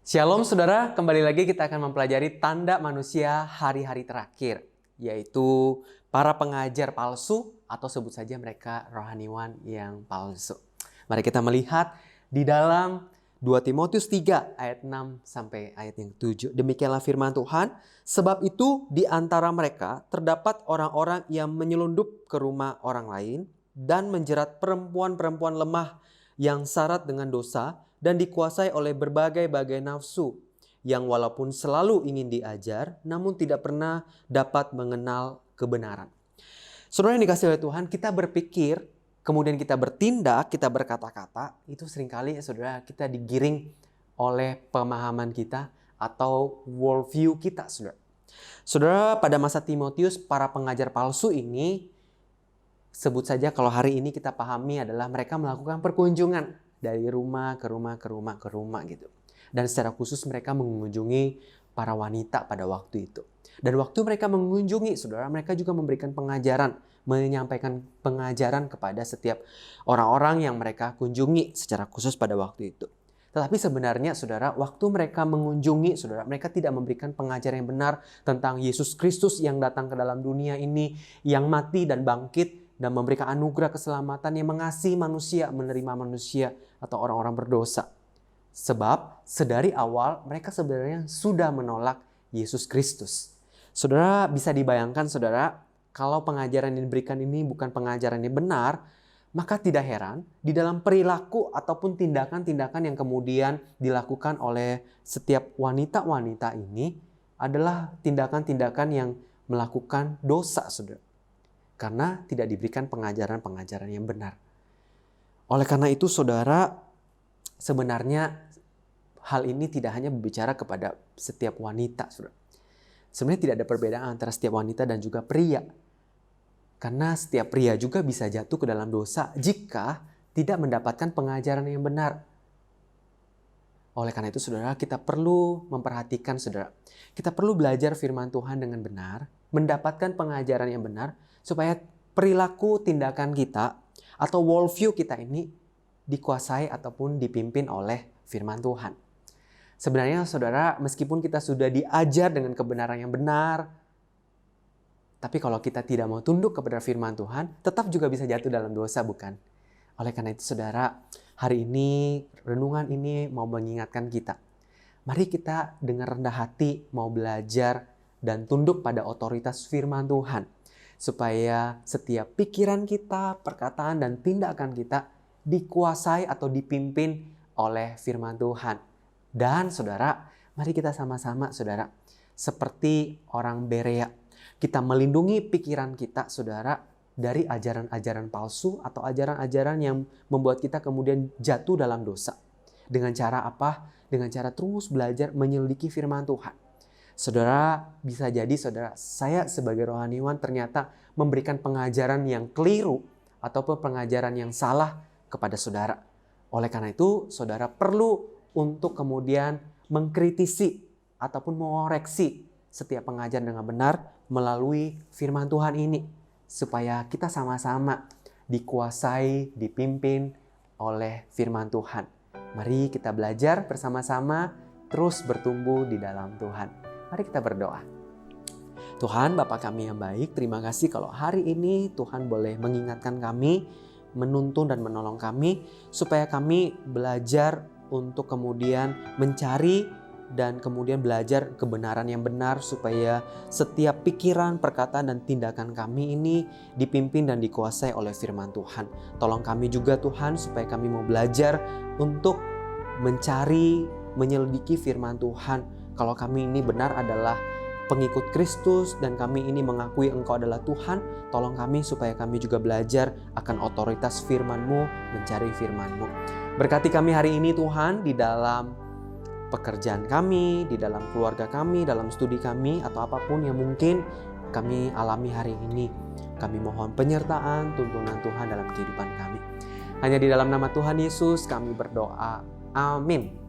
Shalom saudara, kembali lagi kita akan mempelajari tanda manusia hari-hari terakhir, yaitu para pengajar palsu atau sebut saja mereka rohaniwan yang palsu. Mari kita melihat di dalam 2 Timotius 3 ayat 6 sampai ayat yang 7. Demikianlah firman Tuhan, sebab itu di antara mereka terdapat orang-orang yang menyelundup ke rumah orang lain dan menjerat perempuan-perempuan lemah yang syarat dengan dosa dan dikuasai oleh berbagai-bagai nafsu yang walaupun selalu ingin diajar namun tidak pernah dapat mengenal kebenaran. Saudara yang dikasihi oleh Tuhan, kita berpikir, kemudian kita bertindak, kita berkata-kata, itu seringkali saudara kita digiring oleh pemahaman kita atau worldview kita, saudara. Saudara, pada masa Timotius, para pengajar palsu ini, sebut saja kalau hari ini kita pahami adalah mereka melakukan perkunjungan dari rumah ke rumah gitu. Dan secara khusus mereka mengunjungi para wanita pada waktu itu. Dan waktu mereka mengunjungi, saudara, mereka juga memberikan pengajaran, menyampaikan pengajaran kepada setiap orang-orang yang mereka kunjungi secara khusus pada waktu itu. Tetapi sebenarnya, saudara, waktu mereka mengunjungi, saudara, mereka tidak memberikan pengajaran yang benar tentang Yesus Kristus yang datang ke dalam dunia ini, yang mati dan bangkit, dan memberikan anugerah keselamatan yang mengasihi manusia, menerima manusia atau orang-orang berdosa. Sebab sedari awal mereka sebenarnya sudah menolak Yesus Kristus. Saudara, bisa dibayangkan saudara, kalau pengajaran yang diberikan ini bukan pengajaran yang benar, maka tidak heran di dalam perilaku ataupun tindakan-tindakan yang kemudian dilakukan oleh setiap wanita-wanita ini adalah tindakan-tindakan yang melakukan dosa, saudara. Karena tidak diberikan pengajaran-pengajaran yang benar. Oleh karena itu saudara, sebenarnya hal ini tidak hanya berbicara kepada setiap wanita, saudara. Sebenarnya tidak ada perbedaan antara setiap wanita dan juga pria. Karena setiap pria juga bisa jatuh ke dalam dosa jika tidak mendapatkan pengajaran yang benar. Oleh karena itu saudara, kita perlu memperhatikan saudara. Kita perlu belajar firman Tuhan dengan benar, mendapatkan pengajaran yang benar, supaya perilaku tindakan kita atau worldview kita ini dikuasai ataupun dipimpin oleh firman Tuhan. Sebenarnya saudara, meskipun kita sudah diajar dengan kebenaran yang benar, tapi kalau kita tidak mau tunduk kepada firman Tuhan, tetap juga bisa jatuh dalam dosa, bukan? Oleh karena itu saudara, hari ini renungan ini mau mengingatkan kita. Mari kita dengan rendah hati mau belajar dan tunduk pada otoritas firman Tuhan. Supaya setiap pikiran kita, perkataan dan tindakan kita dikuasai atau dipimpin oleh firman Tuhan. Dan saudara, mari kita sama-sama saudara, seperti orang Berea, kita melindungi pikiran kita saudara dari ajaran-ajaran palsu atau ajaran-ajaran yang membuat kita kemudian jatuh dalam dosa. Dengan cara apa? Dengan cara terus belajar menyelidiki firman Tuhan. Saudara, bisa jadi saudara, saya sebagai rohaniwan ternyata memberikan pengajaran yang keliru ataupun pengajaran yang salah kepada saudara. Oleh karena itu, saudara perlu untuk kemudian mengkritisi ataupun mengoreksi setiap pengajaran dengan benar melalui firman Tuhan ini. Supaya kita sama-sama dikuasai, dipimpin oleh firman Tuhan. Mari kita belajar bersama-sama terus bertumbuh di dalam Tuhan. Mari kita berdoa. Tuhan, Bapa kami yang baik, terima kasih kalau hari ini Tuhan boleh mengingatkan kami, menuntun dan menolong kami, supaya kami belajar untuk kemudian mencari dan kemudian belajar kebenaran yang benar, supaya setiap pikiran, perkataan dan tindakan kami ini dipimpin dan dikuasai oleh firman Tuhan. Tolong kami juga Tuhan, supaya kami mau belajar untuk mencari, menyelidiki firman Tuhan. Kalau kami ini benar adalah pengikut Kristus dan kami ini mengakui Engkau adalah Tuhan, tolong kami supaya kami juga belajar akan otoritas firman-Mu, mencari firman-Mu. Berkati kami hari ini Tuhan di dalam pekerjaan kami, di dalam keluarga kami, dalam studi kami, atau apapun yang mungkin kami alami hari ini. Kami mohon penyertaan, tuntunan Tuhan dalam kehidupan kami. Hanya di dalam nama Tuhan Yesus kami berdoa. Amin.